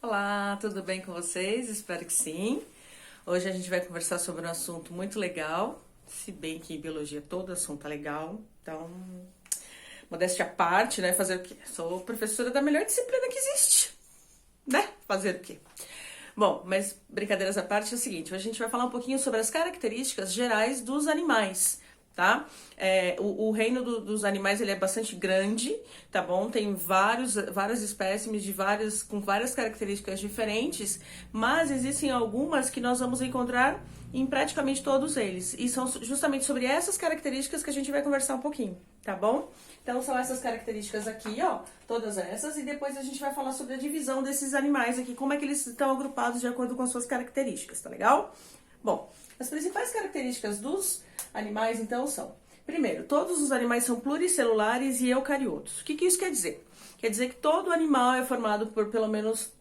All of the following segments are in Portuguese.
Olá, tudo bem com vocês? Espero que sim. Hoje a gente vai conversar sobre um assunto muito legal, se bem que em biologia todo assunto é legal, então, modéstia à parte, né? Fazer o quê? Sou professora da melhor disciplina que existe, né? Fazer o quê? Bom, mas brincadeiras à parte é o seguinte, hoje a gente vai falar um pouquinho sobre as características gerais dos animais, tá? O reino dos animais ele é bastante grande, tá bom? Tem várias espécimes com várias características diferentes, mas existem algumas que nós vamos encontrar em praticamente todos eles. E são justamente sobre essas características que a gente vai conversar um pouquinho, tá bom? Então são essas características aqui, ó, todas essas, e depois a gente vai falar sobre a divisão desses animais aqui, como é que eles estão agrupados de acordo com as suas características, tá legal? Bom, as principais características dos animais, então, são: primeiro, todos os animais são pluricelulares e eucariotos. O que isso quer dizer? Quer dizer que todo animal é formado por pelo menos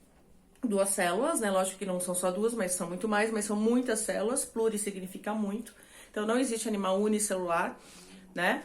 duas células, né? Lógico que não são só duas, mas são muito mais, mas são muitas células. Pluri significa muito. Então, não existe animal unicelular, né?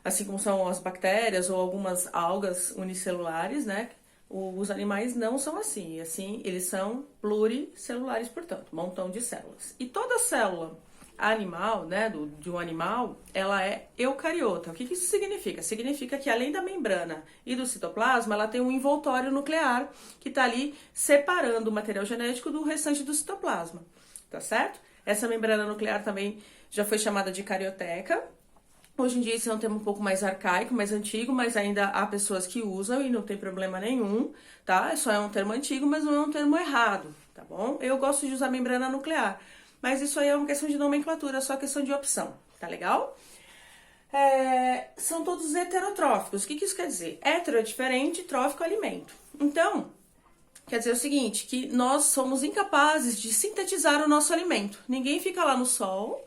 Assim como são as bactérias ou algumas algas unicelulares, né? Os animais não são assim, eles são pluricelulares, portanto, um montão de células. E toda célula animal, né, de um animal, ela é eucariota. O que isso significa? Significa que além da membrana e do citoplasma, ela tem um envoltório nuclear que está ali separando o material genético do restante do citoplasma, tá certo? Essa membrana nuclear também já foi chamada de carioteca. Hoje em dia esse é um termo um pouco mais arcaico, mais antigo, mas ainda há pessoas que usam e não tem problema nenhum, tá? Só é um termo antigo, mas não é um termo errado, tá bom? Eu gosto de usar membrana nuclear, mas isso aí é uma questão de nomenclatura, é só questão de opção, tá legal? São todos heterotróficos. O que isso quer dizer? Hetero é diferente, trófico é alimento. Então, quer dizer o seguinte, que nós somos incapazes de sintetizar o nosso alimento. Ninguém fica lá no sol,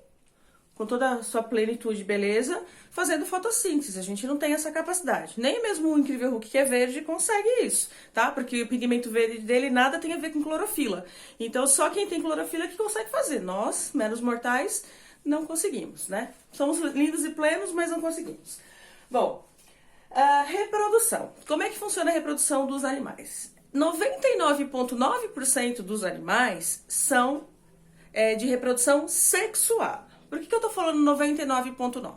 com toda a sua plenitude, beleza, fazendo fotossíntese. A gente não tem essa capacidade. Nem mesmo o incrível Hulk, que é verde, consegue isso, tá? Porque o pigmento verde dele nada tem a ver com clorofila. Então, só quem tem clorofila que consegue fazer. Nós, meros mortais, não conseguimos, né? Somos lindos e plenos, mas não conseguimos. Bom, a reprodução. Como é que funciona a reprodução dos animais? 99,9% dos animais são de reprodução sexuada. Por que eu tô falando 99,9%?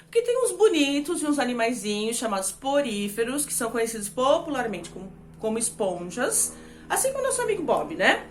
Porque tem uns bonitos e uns animaizinhos chamados poríferos, que são conhecidos popularmente como esponjas, assim como nosso amigo Bob, né?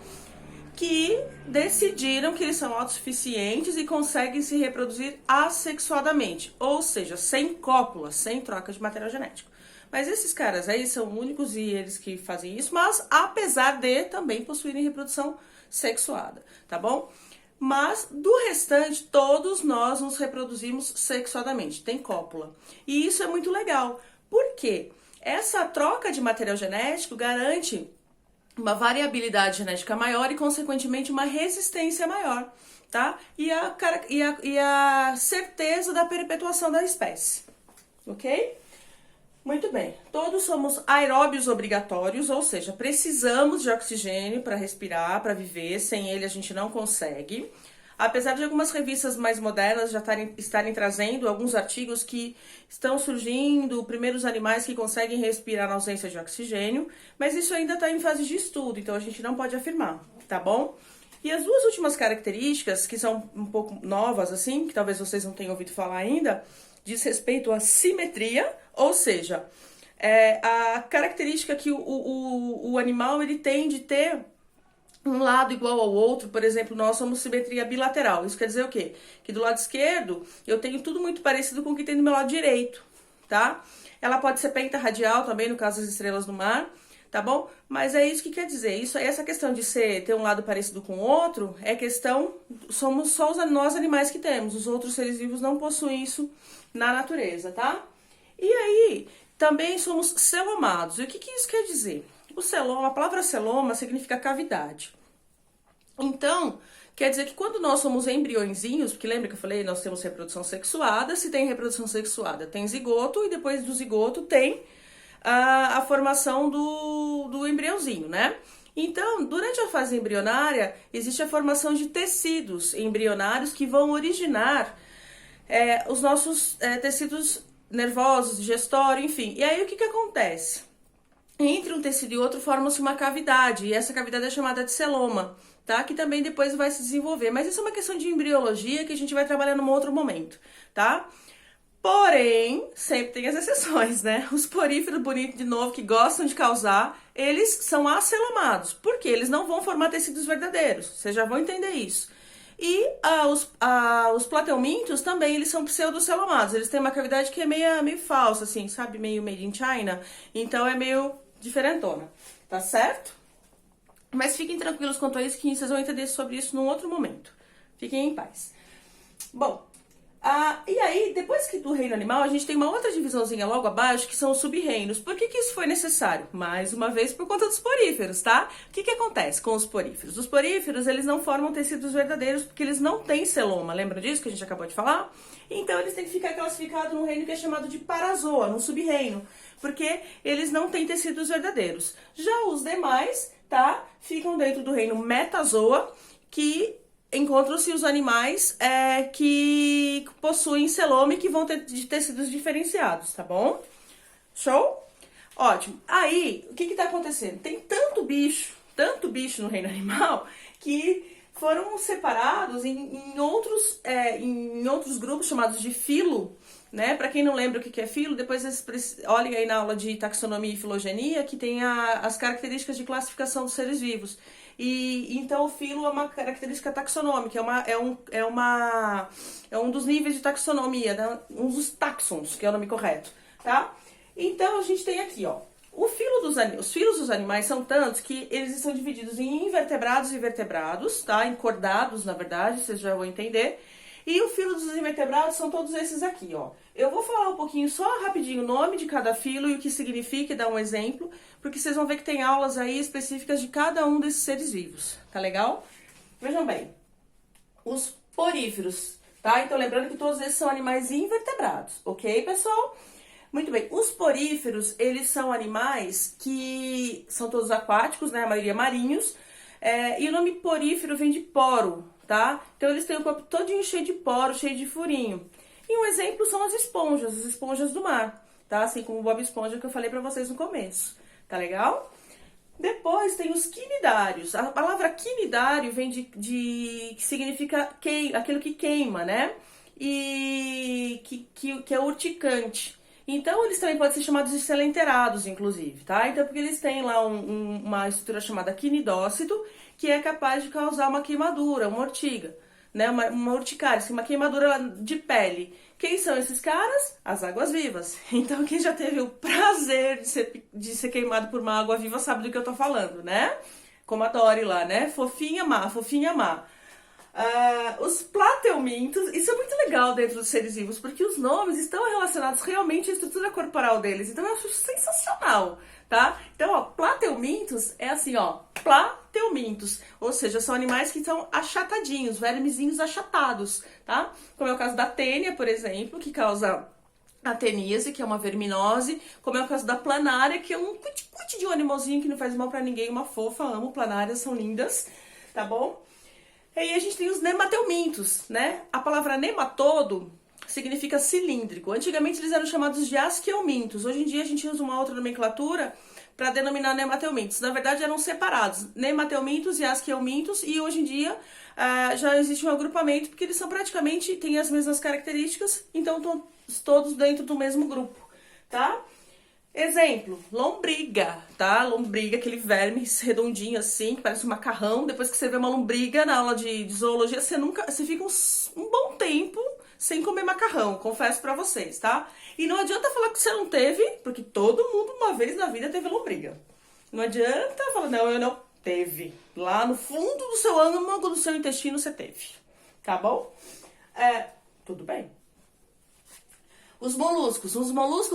Que decidiram que eles são autossuficientes e conseguem se reproduzir assexuadamente, ou seja, sem cópula, sem troca de material genético. Mas esses caras aí são únicos e eles que fazem isso, mas apesar de também possuírem reprodução sexuada, tá bom? Mas do restante, todos nós nos reproduzimos sexuadamente, tem cópula. E isso é muito legal. Por quê? Essa troca de material genético garante uma variabilidade genética maior e, consequentemente, uma resistência maior, tá? E a certeza da perpetuação da espécie, ok? Muito bem, todos somos aeróbios obrigatórios, ou seja, precisamos de oxigênio para respirar, para viver, sem ele a gente não consegue. Apesar de algumas revistas mais modernas já estarem trazendo alguns artigos que estão surgindo, primeiros animais que conseguem respirar na ausência de oxigênio, mas isso ainda está em fase de estudo, então a gente não pode afirmar, tá bom? E as duas últimas características, que são um pouco novas assim, que talvez vocês não tenham ouvido falar ainda, diz respeito à simetria, ou seja, a característica que o animal ele tem de ter um lado igual ao outro. Por exemplo, nós somos simetria bilateral. Isso quer dizer o quê? Que do lado esquerdo eu tenho tudo muito parecido com o que tem do meu lado direito, tá? Ela pode ser pentarradial também, no caso das estrelas do mar, tá bom? Mas é isso que quer dizer. Essa questão de ter um lado parecido com o outro é questão, somos só nós animais que temos. Os outros seres vivos não possuem isso na natureza, tá? E aí, também somos celomados. E o que isso quer dizer? A palavra celoma significa cavidade. Então, quer dizer que quando nós somos embriõezinhos, porque lembra que eu falei, nós temos reprodução sexuada, se tem reprodução sexuada, tem zigoto, e depois do zigoto tem a formação do embriãozinho, né? Então, durante a fase embrionária, existe a formação de tecidos embrionários que vão originar os nossos tecidos nervosos, digestório, enfim. E aí, o que acontece? entre um tecido e outro forma-se uma cavidade, e essa cavidade é chamada de celoma, tá? Que também depois vai se desenvolver. Mas isso é uma questão de embriologia que a gente vai trabalhar num outro momento, tá? Porém, sempre tem as exceções, né? Os poríferos bonitos, de novo, que gostam de causar, eles são acelomados, porque eles não vão formar tecidos verdadeiros, vocês já vão entender isso. E os plateumintos também, eles são pseudocelomados, eles têm uma cavidade que é meio falsa, assim, sabe? Meio made in China, então é meio diferentona, tá certo? Mas fiquem tranquilos quanto a isso, que vocês vão entender sobre isso num outro momento. Fiquem em paz. Bom, e aí, depois que do reino animal, a gente tem uma outra divisãozinha logo abaixo, que são os sub-reinos. Por que isso foi necessário? Mais uma vez, por conta dos poríferos, tá? O que acontece com os poríferos? Os poríferos, eles não formam tecidos verdadeiros porque eles não têm celoma. Lembra disso que a gente acabou de falar? Então, eles têm que ficar classificados num reino que é chamado de parazoa, num sub-reino, porque eles não têm tecidos verdadeiros. Já os demais, tá? Ficam dentro do reino metazoa, que encontram-se os animais que possuem celoma e que vão ter de tecidos diferenciados, tá bom? Show? Ótimo. Aí, o que tá acontecendo? Tem tanto bicho no reino animal, que foram separados em outros grupos chamados de filo, né? Para quem não lembra o que é filo, depois vocês olhem aí na aula de taxonomia e filogenia, que tem as características de classificação dos seres vivos. E então o filo é uma característica taxonômica, é um dos níveis de taxonomia, né? Um dos taxons, que é o nome correto, tá? Então a gente tem aqui, ó, os filos dos animais são tantos que eles estão divididos em invertebrados e vertebrados, tá? Encordados, na verdade, vocês já vão entender. E o filo dos invertebrados são todos esses aqui, ó. Eu vou falar um pouquinho, só rapidinho, o nome de cada filo e o que significa e dar um exemplo, porque vocês vão ver que tem aulas aí específicas de cada um desses seres vivos, tá legal? Vejam bem, os poríferos, tá? Então lembrando que todos esses são animais invertebrados, ok, pessoal? Muito bem, os poríferos, eles são animais que são todos aquáticos, né? A maioria marinhos, e o nome porífero vem de poro, tá? Então eles têm o corpo todinho cheio de poro, cheio de furinho. E um exemplo são as esponjas do mar, tá? Assim como o Bob Esponja que eu falei pra vocês no começo, tá legal? Depois tem os quinidários. A palavra quinidário vem que significa aquilo que queima, né? E que é urticante. Então, eles também podem ser chamados de selenterados, inclusive, tá? Então, porque eles têm lá uma estrutura chamada quinidócito, que é capaz de causar uma queimadura, uma ortiga, né? Uma urticária, assim, uma queimadura de pele. Quem são esses caras? As águas-vivas. Então, quem já teve o prazer de ser queimado por uma água-viva sabe do que eu tô falando, né? Como a Dory lá, né? Fofinha má, fofinha má. Os plateumintos, isso é muito legal dentro dos seres vivos, porque os nomes estão relacionados realmente à estrutura corporal deles, então eu acho sensacional, tá? Então, ó, plateumintos é assim, ó, plateumintos, ou seja, são animais que estão achatadinhos, vermezinhos achatados, tá? Como é o caso da tênia, por exemplo, que causa a teníase, que é uma verminose, como é o caso da planária, que é um cuti-cuti de um animalzinho que não faz mal pra ninguém, uma fofa, amo planárias, são lindas, tá bom? E aí a gente tem os nemateumintos, né? A palavra nematodo significa cilíndrico. Antigamente eles eram chamados de asqueumintos. Hoje em dia a gente usa uma outra nomenclatura para denominar nemateumintos. Na verdade eram separados, nemateumintos e asqueumintos, e hoje em dia já existe um agrupamento porque eles são praticamente, têm as mesmas características, então estão todos dentro do mesmo grupo, tá? Exemplo, lombriga, tá? Lombriga, aquele verme redondinho assim, que parece um macarrão. Depois que você vê uma lombriga na aula de zoologia, você fica um bom tempo sem comer macarrão, confesso pra vocês, tá? E não adianta falar que você não teve, porque todo mundo uma vez na vida teve lombriga. Não adianta falar, não, eu não teve. Lá no fundo do seu âmago, do seu intestino, você teve, tá bom? Tudo bem. Os moluscos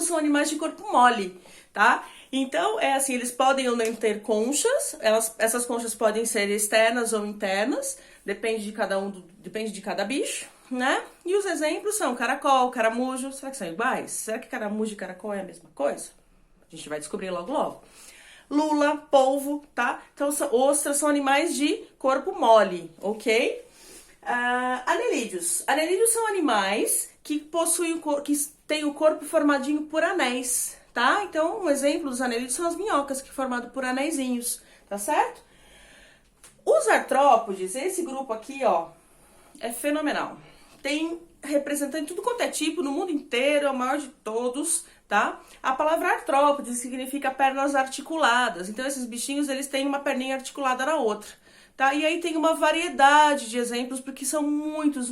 são animais de corpo mole, tá? Então, assim, eles podem ou não ter conchas, essas conchas podem ser externas ou internas, depende de cada bicho, né? E os exemplos são caracol, caramujo, será que são iguais? Será que caramujo e caracol é a mesma coisa? A gente vai descobrir logo logo. Lula, polvo, tá? Então, ostras são animais de corpo mole, ok? Anelídeos. Anelídeos são animais que têm o corpo formadinho por anéis, tá? Então, um exemplo dos anelídeos são as minhocas, que é formado por anéisinhos, tá certo? Os artrópodes, esse grupo aqui, ó, é fenomenal. Tem representante de tudo quanto é tipo no mundo inteiro, é o maior de todos, tá? A palavra artrópode significa pernas articuladas. Então, esses bichinhos, eles têm uma perninha articulada na outra, tá? E aí tem uma variedade de exemplos, porque são muitos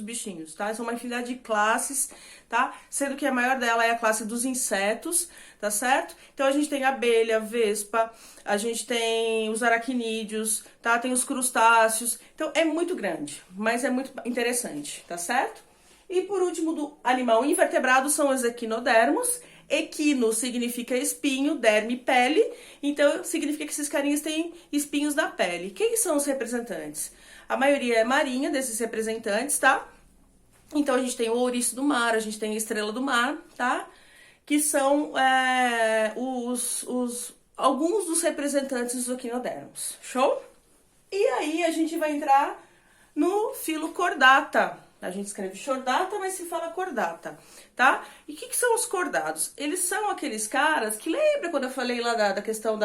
bichinhos, tá? São uma infinidade de classes, tá? Sendo que a maior dela é a classe dos insetos, tá certo? Então, a gente tem abelha, vespa, a gente tem os aracnídeos, tá? Tem os crustáceos. Então, é muito grande, mas é muito interessante, tá certo? E por último, do animal invertebrado são os equinodermos. Equino significa espinho, derme, pele. Então, significa que esses carinhas têm espinhos na pele. Quem são os representantes? A maioria é marinha desses representantes, tá? Então, a gente tem o ouriço do mar, a gente tem a estrela do mar, tá? Que são alguns dos representantes dos equinodermos. Show? E aí, a gente vai entrar no filo cordata. A gente escreve chordata, mas se fala cordata, tá? E o que são os cordados? Eles são aqueles caras que, lembra quando eu falei lá da questão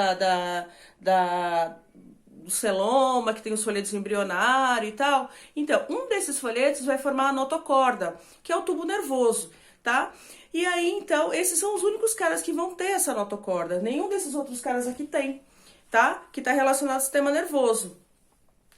do celoma, que tem os folhetos embrionários e tal? Então, um desses folhetos vai formar a notocorda, que é o tubo nervoso, tá? E aí, então, esses são os únicos caras que vão ter essa notocorda. Nenhum desses outros caras aqui tem, tá? Que tá relacionado ao sistema nervoso.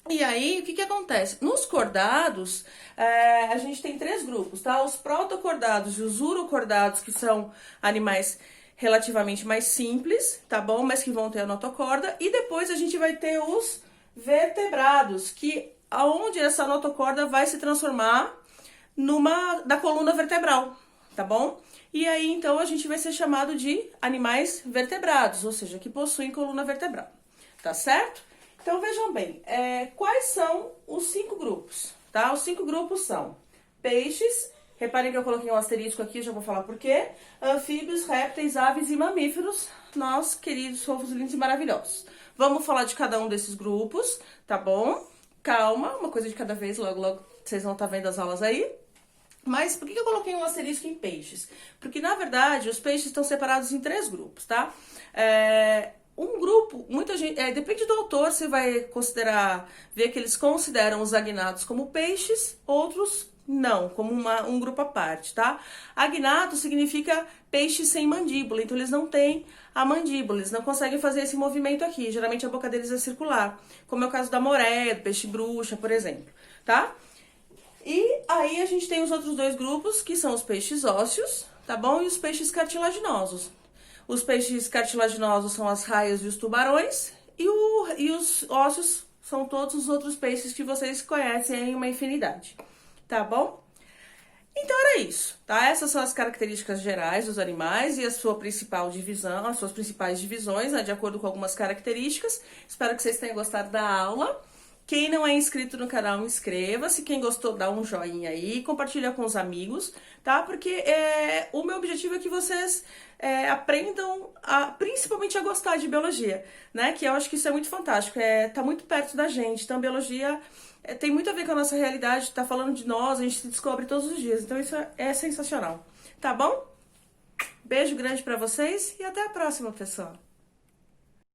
E aí, o que acontece? Nos cordados, a gente tem 3 grupos, tá? Os protocordados e os urocordados, que são animais relativamente mais simples, tá bom? Mas que vão ter a notocorda. E depois a gente vai ter os vertebrados, que aonde essa notocorda vai se transformar da coluna vertebral, tá bom? E aí, então, a gente vai ser chamado de animais vertebrados, ou seja, que possuem coluna vertebral, tá certo? Então, vejam bem, quais são os 5 grupos, tá? Os 5 grupos são peixes, reparem que eu coloquei um asterisco aqui, já vou falar por quê, anfíbios, répteis, aves e mamíferos, nós, queridos, fofos, lindos e maravilhosos. Vamos falar de cada um desses grupos, tá bom? Calma, uma coisa de cada vez, logo, logo vocês vão estar vendo as aulas aí. Mas por que eu coloquei um asterisco em peixes? Porque, na verdade, os peixes estão separados em 3 grupos, tá? Um grupo, muita gente, depende do autor, você vai ver que eles consideram os agnatos como peixes, outros não, como um grupo à parte, tá? Agnato significa peixe sem mandíbula, então eles não têm a mandíbula, eles não conseguem fazer esse movimento aqui, geralmente a boca deles é circular, como é o caso da moreia, do peixe bruxa, por exemplo, tá? E aí a gente tem os outros 2 grupos, que são os peixes ósseos, tá bom? E os peixes cartilaginosos. Os peixes cartilaginosos são as raias e os tubarões, e os ósseos são todos os outros peixes que vocês conhecem em uma infinidade, tá bom? Então era isso, tá? Essas são as características gerais dos animais e a sua principal divisão, as suas principais divisões, né, de acordo com algumas características. Espero que vocês tenham gostado da aula. Quem não é inscrito no canal, inscreva-se. Quem gostou, dá um joinha aí, compartilha com os amigos, tá? Porque o meu objetivo é que vocês aprendam principalmente a gostar de biologia, né? Que eu acho que isso é muito fantástico, tá muito perto da gente. Então, biologia tem muito a ver com a nossa realidade, tá falando de nós, a gente se descobre todos os dias. Então, isso é sensacional, tá bom? Beijo grande pra vocês e até a próxima, pessoal.